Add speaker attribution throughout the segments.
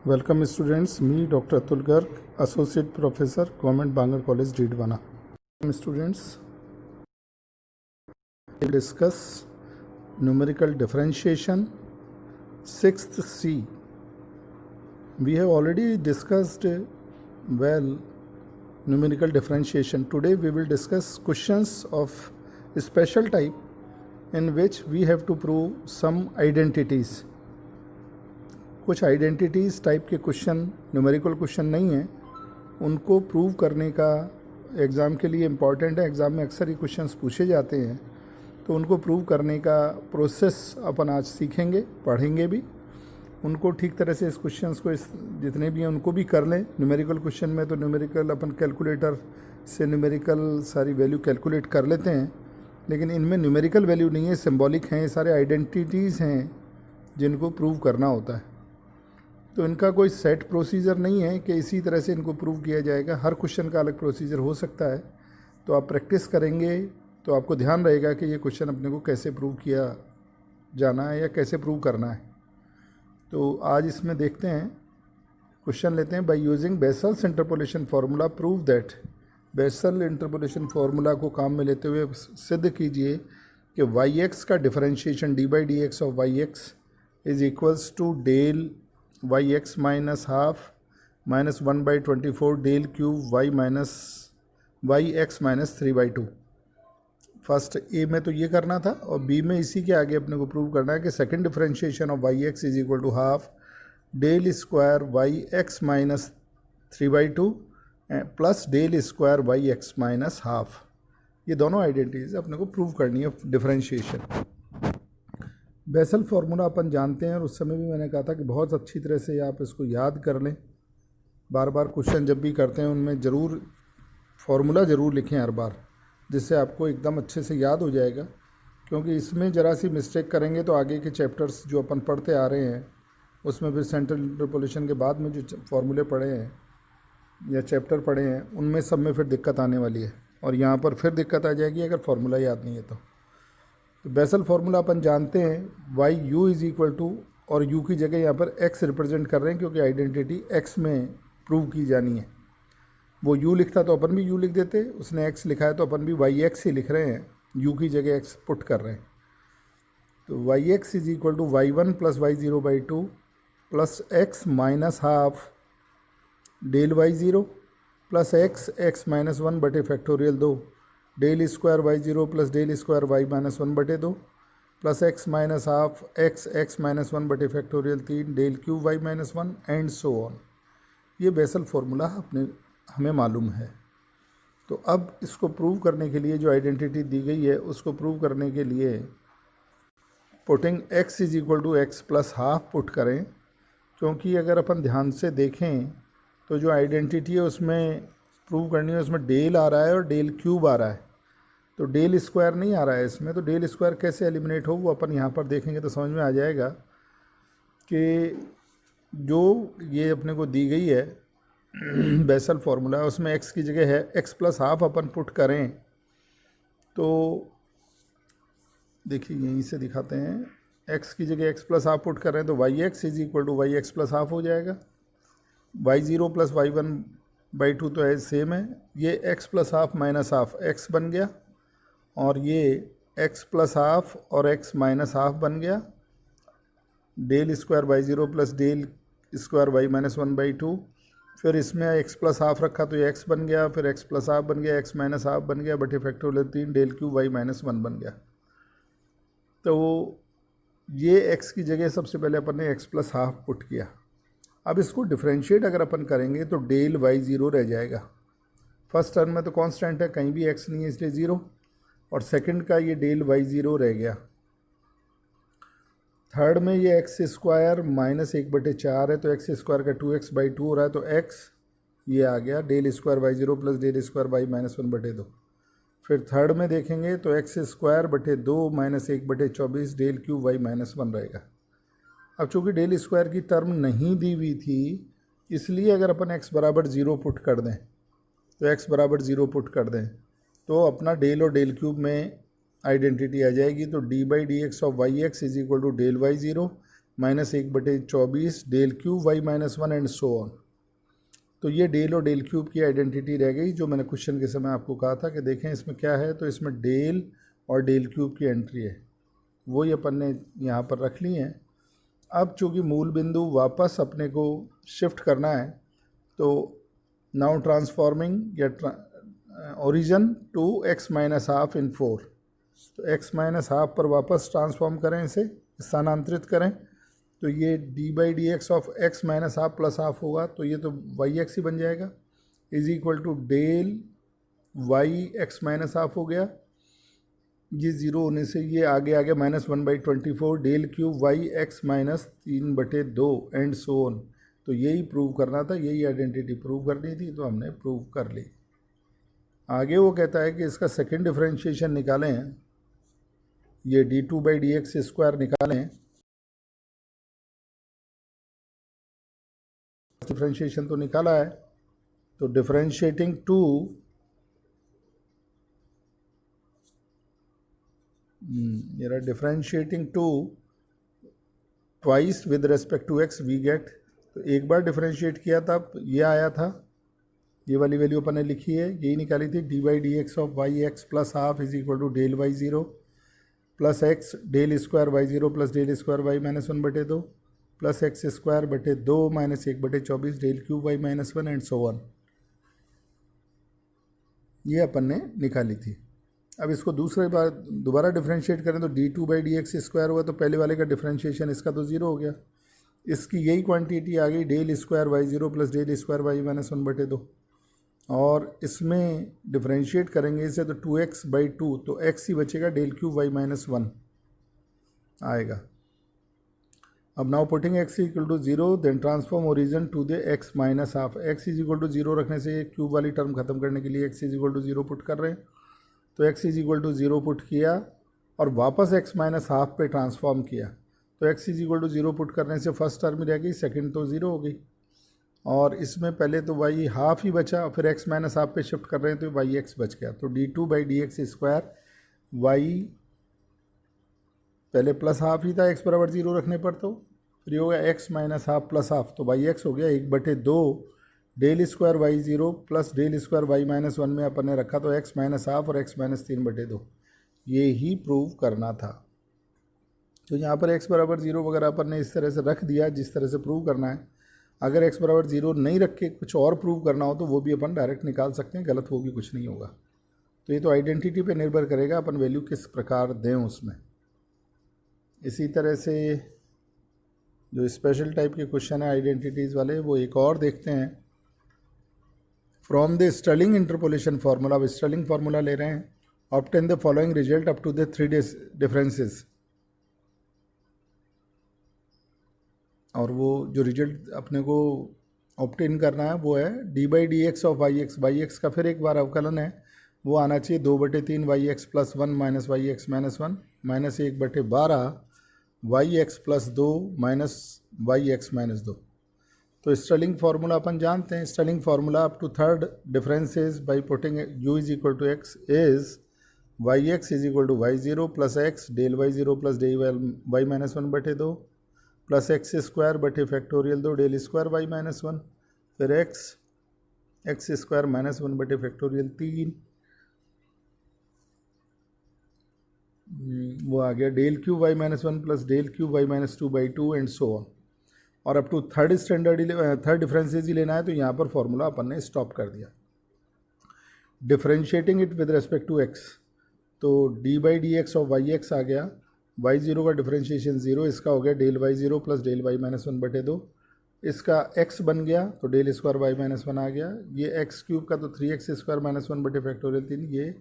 Speaker 1: Welcome students, me Dr. Atul Garg, Associate Professor, Government Bangalore College, Didwana. Students, we will discuss numerical differentiation, 6th C. We have already discussed numerical differentiation. Today we will discuss questions of a special type in which we have to prove some identities. कुछ identities type के question numerical question नहीं हैं, उनको prove करने का exam के लिए important है। एग्ज़ाम में अक्सर ये क्वेश्चंस पूछे जाते हैं, तो उनको प्रूव करने का प्रोसेस अपन आज सीखेंगे, पढ़ेंगे भी। उनको ठीक तरह से इस क्वेश्चंस को जितने भी हैं उनको भी कर लें। न्यूमेरिकल क्वेश्चन में तो न्यूमेरिकल अपन कैलकुलेटर से न्यूमेरिकल सारी वैल्यू कैलकुलेट कर लेते हैं, लेकिन इनमें न्यूमेरिकल वैल्यू नहीं है, सिंबॉलिक हैं। ये सारे आइडेंटिटीज़ हैं जिनको प्रूव करना होता है। तो इनका कोई सेट प्रोसीजर नहीं है कि इसी तरह से इनको प्रूव किया जाएगा। हर क्वेश्चन का अलग प्रोसीजर हो सकता है। तो आप प्रैक्टिस करेंगे तो आपको ध्यान रहेगा कि ये क्वेश्चन अपने को कैसे प्रूव किया जाना है या कैसे प्रूव करना है। तो आज इसमें देखते हैं, क्वेश्चन लेते हैं। By using Bessel's interpolation formula prove that. Bessel interpolation formula को काम में लेते हुए सिद्ध कीजिए कि वाई एक्स का differentiation d by d x of y x is equals to del y x minus half minus 1/24 del cube y x minus 3/2। First a में तो ये करना था और बी में इसी के आगे अपने को प्रूव करना है कि second differentiation of y x is equal to half del square y x minus 3/2 plus del square y x minus half. ये दोनों आइडेंटिटीज अपने को प्रूव करनी है डिफरेंशिएशन। बेसल फार्मूला अपन जानते हैं और उस समय भी मैंने कहा था कि बहुत अच्छी तरह से आप इसको याद कर लें। बार बार क्वेश्चन जब भी करते हैं उनमें ज़रूर फार्मूला ज़रूर लिखें हर बार, जिससे आपको एकदम अच्छे से याद हो जाएगा। क्योंकि इसमें ज़रा सी मिस्टेक करेंगे तो आगे के चैप्टर्स जो अपन पढ़ते आ रहे हैं उसमें फिर सेंट्रल इंटरपोलेशन के बाद में जो फार्मूले पढ़े हैं या चैप्टर पढ़े हैं उनमें सब में फिर दिक्कत आने वाली है, और यहाँ पर फिर दिक्कत आ जाएगी अगर फार्मूला याद नहीं है तो बेसल फार्मूला अपन जानते हैं y u is equal to, और यू की जगह यहाँ पर एक्स रिप्रेजेंट कर रहे हैं क्योंकि आइडेंटिटी एक्स में प्रूव की जानी है। वो यू लिखता तो अपन भी यू लिख देते, उसने एक्स लिखा है तो अपन भी वाई एक्स ही लिख रहे हैं, यू की जगह एक्स पुट कर रहे हैं। तो y x is equal to y one plus y zero by two plus x minus half del y zero plus x minus 1/2 del square y zero plus del square y minus 1/2 plus x minus half x minus 1/3 del cube y minus 1 and so on. ये Bessel formula हमें मालूम है। तो अब इसको prove करने के लिए जो आइडेंटिटी दी गई है उसको प्रूव करने के लिए putting x is equal to x plus half put करें, क्योंकि अगर अपन ध्यान से देखें तो जो आइडेंटिटी है उसमें प्रूव करनी है उसमें डेल आ रहा है और डेल क्यूब आ रहा है, तो डेल स्क्वायर नहीं आ रहा है इसमें। तो डेल स्क्वायर कैसे एलिमिनेट हो वो अपन यहाँ पर देखेंगे तो समझ में आ जाएगा कि जो ये अपने को दी गई है बेसल फार्मूला उसमें एक्स की जगह है एक्स प्लस हाफ अपन पुट करें तो देखिए यहीं से दिखाते हैं, एक्स की जगह एक्स प्लस हाफ पुट कर रहे हैं तो y x is equal to y x plus half हो जाएगा। वाई ज़ीरो प्लस वाई 1/2 तो है सेम है, ये x plus half minus half x बन गया और ये x प्लस हाफ और x माइनस हाफ बन गया। Del square y zero plus del square y minus 1/2, फिर इसमें x प्लस हाफ रखा तो ये x बन गया, फिर x प्लस हाफ बन गया, x माइनस हाफ बन गया बटे factorial 3 del cube y minus 1 बन गया। तो ये x की जगह सबसे पहले अपन ने x प्लस हाफ पुट किया। अब इसको डिफ्रेंशिएट अगर अपन करेंगे तो डेल वाई ज़ीरो रह जाएगा। फर्स्ट टर्म में तो कांस्टेंट है, कहीं भी x नहीं है इसलिए ज़ीरो, और सेकंड का ये डेल वाई ज़ीरो रह गया। थर्ड में ये एक्स स्क्वायर माइनस 1/4 है तो एक्स स्क्वायर का 2x/2 हो रहा है तो x ये आ गया del square y zero plus del square y minus 1/2। फिर थर्ड में देखेंगे तो एक्स स्क्वायर बटे 2 minus 1/24 del cube y minus 1 रहेगा। अब चूँकि डेल स्क्वायर की टर्म नहीं दी हुई थी इसलिए अगर अपन x बराबर 0 पुट कर दें तो x बराबर 0 पुट कर दें तो अपना डेल और डेल क्यूब में आइडेंटिटी आ जाएगी। तो d by d x of y x is equal to del y zero -1/24 del cube y minus one and so on. तो ये डेल और डेल क्यूब की आइडेंटिटी रह गई, जो मैंने क्वेश्चन के समय आपको कहा था कि देखें इसमें क्या है। तो इसमें डेल और डेल क्यूब की एंट्री है, वो ही अपन ने यहाँ पर रख ली हैं। अब चूँकि मूल बिंदु वापस अपने को शिफ्ट करना है, तो नाउ ट्रांसफॉर्मिंग या origin to x minus half in 4। तो x माइनस हाफ पर वापस ट्रांसफॉर्म करें, इसे स्थानांतरित करें, तो ये d/dx of x minus half plus half होगा, तो ये तो yx ही बन जाएगा, is equal to del y x minus half हो गया। ये ज़ीरो होने से ये आगे आ गया -1/24 del cube y x minus 3/2 and so on. तो यही प्रूव करना था, यही आइडेंटिटी प्रूव करनी थी, तो हमने प्रूव कर ली। आगे वो कहता है कि इसका सेकंड डिफरेंशिएशन निकालें, ये d2/dx² निकालें। डिफरेंशिएशन तो निकाला है, तो डिफरेंशिएटिंग टू मेरा differentiating to twice with respect to x we get. तो एक बार डिफरेंशिएट किया था, ये आया था, ये वाली वैल्यू अपन ने लिखी है, यही निकाली थी, d/dx of y x plus half is equal to del y zero plus x del square y zero plus del square y minus 1/2 plus x²/2 minus 1/24 del cube y minus 1 and so on. ये अपन ने निकाली थी। अब इसको दूसरी बार दोबारा differentiate करें तो d2/dx² हुआ, तो पहले वाले का डिफरेंशिएशन इसका तो ज़ीरो हो गया। इसकी यही क्वांटिटी आ गई del square y zero plus del square y minus 1/2, और इसमें डिफरेंशिएट करेंगे इसे तो 2x/2, तो x ही बचेगा, डेल क्यूब वाई माइनस 1 आएगा। अब now putting x equal to 0 then transform origin to the x minus half. x is equal to 0 रखने से क्यूब वाली टर्म खत्म करने के लिए x is equal to 0 put कर रहे हैं, तो x is equal to 0 put किया और वापस x माइनस हाफ पे ट्रांसफॉर्म किया, तो x is equal to 0 put करने से फर्स्ट टर्म रह गई, सेकंड तो 0 हो गई, और इसमें पहले तो y हाफ ही बचा, फिर x माइनस हाफ पे शिफ्ट कर रहे हैं तो yx बच गया। तो d2/dx² y पहले प्लस हाफ ही था x बराबर 0 रखने पर, तो फिर ये हो गया x minus half plus half, तो yx हो गया 1/2 del square y zero plus del square y minus 1 में अपन ने रखा, तो x माइनस हाफ और x माइनस 3/2 ये ही प्रूव करना था। तो यहाँ पर x बराबर 0 वगैरह अपन ने इस तरह से रख दिया जिस तरह से प्रूव करना है। अगर x बराबर 0 नहीं रख के कुछ और प्रूव करना हो तो वो भी अपन डायरेक्ट निकाल सकते हैं, गलत हो भी कुछ नहीं होगा। तो ये तो आइडेंटिटी पे निर्भर करेगा अपन वैल्यू किस प्रकार दें उसमें। इसी तरह से जो स्पेशल टाइप के क्वेश्चन है आइडेंटिटीज़ वाले, वो एक और देखते हैं। From the Stirling interpolation formula, अब स्टर्लिंग फार्मूला ले रहे हैं, obtain the following result up to the 3 differences. और वो जो रिजल्ट अपने को ऑब्टेन करना है वो है d/dx of y x. Y x का फिर एक बार अवकलन है, वो आना चाहिए 2/3 y x plus 1 minus y x minus 1 minus 1/12 y x plus 2 minus y x minus 2। तो स्टर्लिंग फार्मूला अपन जानते हैं। Stirling formula up to third differences by putting u is equal to x is y x is equal to y zero plus x del y zero plus del y minus 1/2 plus x² factorial 2 del square y minus 1, फिर x² minus 1/फैक्टोरियल 3, वो आ गया del cube y minus 1 plus del cube y minus 2/2 and so on. और up to third differences ही लेना है, तो यहाँ पर फॉर्मूला अपन ने स्टॉप कर दिया। Differentiating it with respect to x, तो d/dx ऑफ वाई एक्स आ गया, वाई ज़ीरो का डिफरेंशिएशन 0, इसका हो गया del y zero plus del y minus 1/2, इसका x बन गया तो डेल स्क्वायर वाई माइनस 1 आ गया, ये x³ का तो 3x² माइनस 1/फैक्टोरियल 3, ये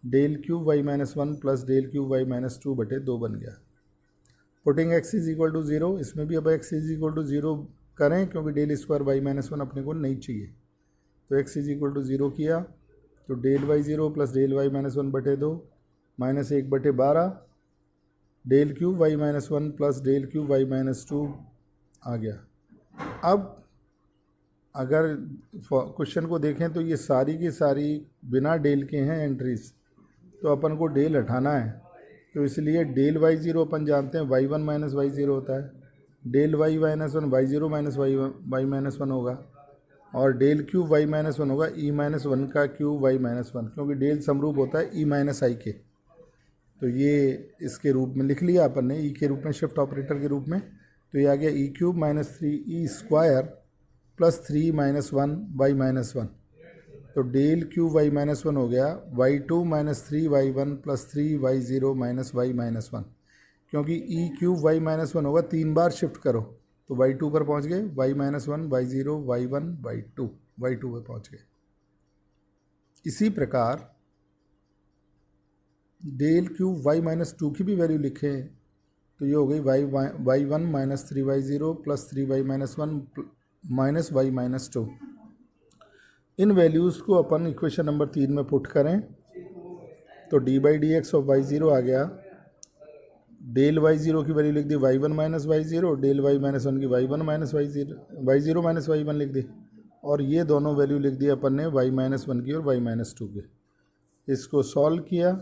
Speaker 1: del cube y minus 1 plus del cube y minus 2/2 बन गया। Putting x is equal to 0, इसमें भी अब x इज इक्वल टू 0 करें क्योंकि डेल स्क्वायर वाई माइनस 1 अपने को नहीं चाहिए, तो x इज इक्वल टू 0 किया तो del y zero plus del y minus 1/2 minus 1/12 del cube y minus 1 plus del cube y minus 2 आ गया। अब अगर क्वेश्चन को देखें तो ये सारी की सारी बिना डेल के हैं एंट्रीज, तो अपन को डेल हटाना है, तो इसलिए डेल वाई ज़ीरो अपन जानते हैं y1 माइनस वाई ज़ीरो होता है, del y minus one y zero minus y minus one होगा, और del cube y minus one होगा ई माइनस वन का क्यूब वाई माइनस वन, क्योंकि डेल समरूप होता है ई माइनस आई के। तो ये इसके रूप में लिख लिया अपन ने, ई के रूप में, शिफ्ट ऑपरेटर के रूप में। तो ये आ गया e cube minus three e square plus three minus one y minus one. तो del cube y minus one हो गया y two minus three y one plus three y zero minus y minus one, क्योंकि e cube y minus one होगा, 3 बार shift करो तो Y two पर पहुँच गए, y minus one y zero y one y two पर पहुँच गए। इसी प्रकार del cube y minus two की भी वैल्यू लिखें तो ये हो गई y one minus three y zero plus three y minus one minus y minus two. इन वैल्यूज़ को अपन इक्वेशन नंबर 3 में पुट करें तो d by d x of y zero आ गया, डेल वाई ज़ीरो की वैल्यू लिख दी y one minus y zero, del y minus one की y one minus y zero minus y one लिख दी, और ये दोनों वैल्यू लिख दी अपन ने वाई माइनस वन की और वाई माइनस टू की। इसको सॉल्व किया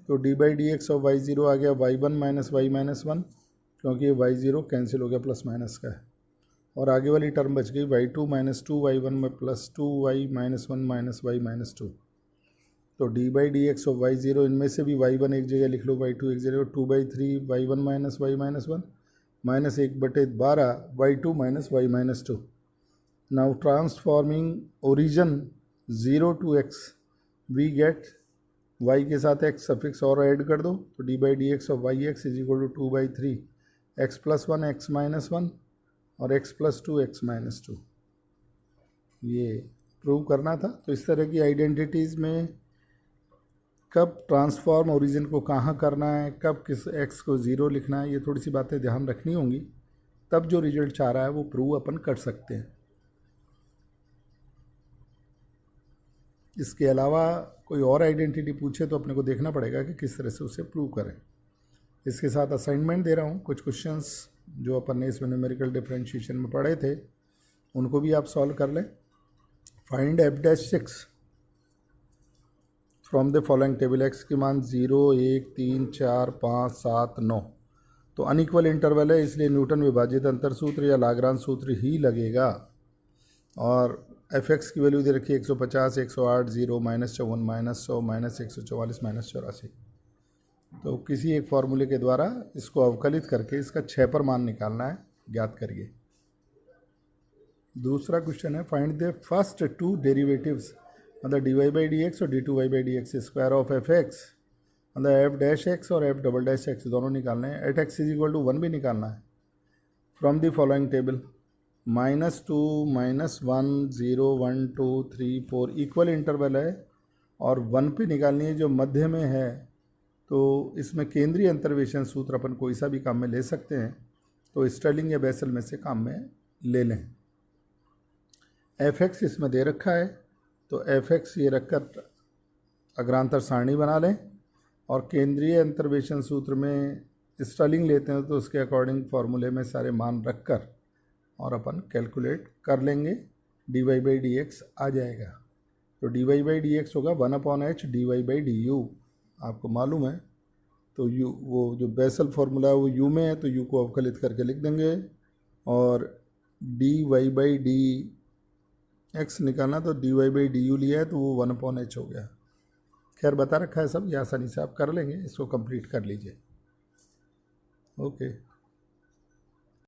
Speaker 1: तो d by d x of y zero आ गया y one minus y minus one, क्योंकि ये वाई ज़ीरो कैंसिल हो गया प्लस माइनस का है, और आगे वाली टर्म बच गई y two minus two y one में plus two y minus one minus y minus two. तो d by d x of y zero, इनमें से भी वाई वन एक जगह लिख लो, वाई टू एक जगह, two by three y one minus y minus one minus 1/12 y two minus y minus two. Now transforming origin 0 to x we get y के साथ x सफिक्स और ऐड कर दो तो d by d x of y x is equal to two by three x plus one x minus one और x plus two x minus two. ये prove करना था। तो इस तरह की आइडेंटिटीज़ में कब ट्रांसफॉर्म ओरिजिन को कहाँ करना है, कब किस x को 0 लिखना है, ये थोड़ी सी बातें ध्यान रखनी होंगी, तब जो रिजल्ट चाह रहा है वो प्रूव अपन कर सकते हैं। इसके अलावा कोई और आइडेंटिटी पूछे तो अपने को देखना पड़ेगा कि किस तरह से उसे प्रूव करें। इसके साथ असाइनमेंट दे रहा हूँ, कुछ क्वेश्चंस जो अपन ने इसमें न्यूमेरिकल डिफरेंशिएशन में पढ़े थे उनको भी आप सॉल्व कर लें। Find F dash six from the following table, x की मान 0 1 3 4 5 7 9। तो अनइक्वल इंटरवल है इसलिए न्यूटन विभाजित अंतर सूत्र या लाग्रांज सूत्र ही लगेगा। और एफ एक्स की वैल्यू दे रखी है 150 108 0 -54 -100 -144 -84। तो किसी एक फॉर्मूले के द्वारा इसको अवकलित करके इसका 6 पर मान निकालना है, ज्ञात करिए। दूसरा क्वेश्चन है find the first two derivatives मतलब d y by d x और d two y by d x square of f x मतलब एफ डैश एक्स और एफ डबल डैश एक्स दोनों निकालने हैं। At x is equal to 1 भी निकालना है। From the following table -2 -1 0 1 2 3 4 equal interval है और 1 पे निकालनी है जो मध्य में है। तो इसमें केंद्रीय अंतर्वेशन सूत्र अपन कोई सा भी काम में ले सकते हैं, तो स्टर्लिंग या बेसल में से काम में ले लें। एफ एक्स इसमें दे रखा है तो एफ एक्स ये रखकर अग्रांतर सारणी बना लें और केंद्रीय अंतर्वेशन सूत्र में स्टर्लिंग लेते हैं तो उसके अकॉर्डिंग फार्मूले में सारे मान रखकर और अपन कैलकुलेट कर लेंगे, d y by d x आ जाएगा। तो d y by d x होगा 1/h d y by d u, आपको मालूम है। तो यू वो जो बेसल फार्मूला है वो यू में है तो यू को अवकलित करके लिख देंगे और d y by d x निकालना तो d y by d u लिया है तो वो 1/h हो गया। खैर बता रखा है सब, ये आसानी से आप कर लेंगे, इसको कंप्लीट कर लीजिए। ओके।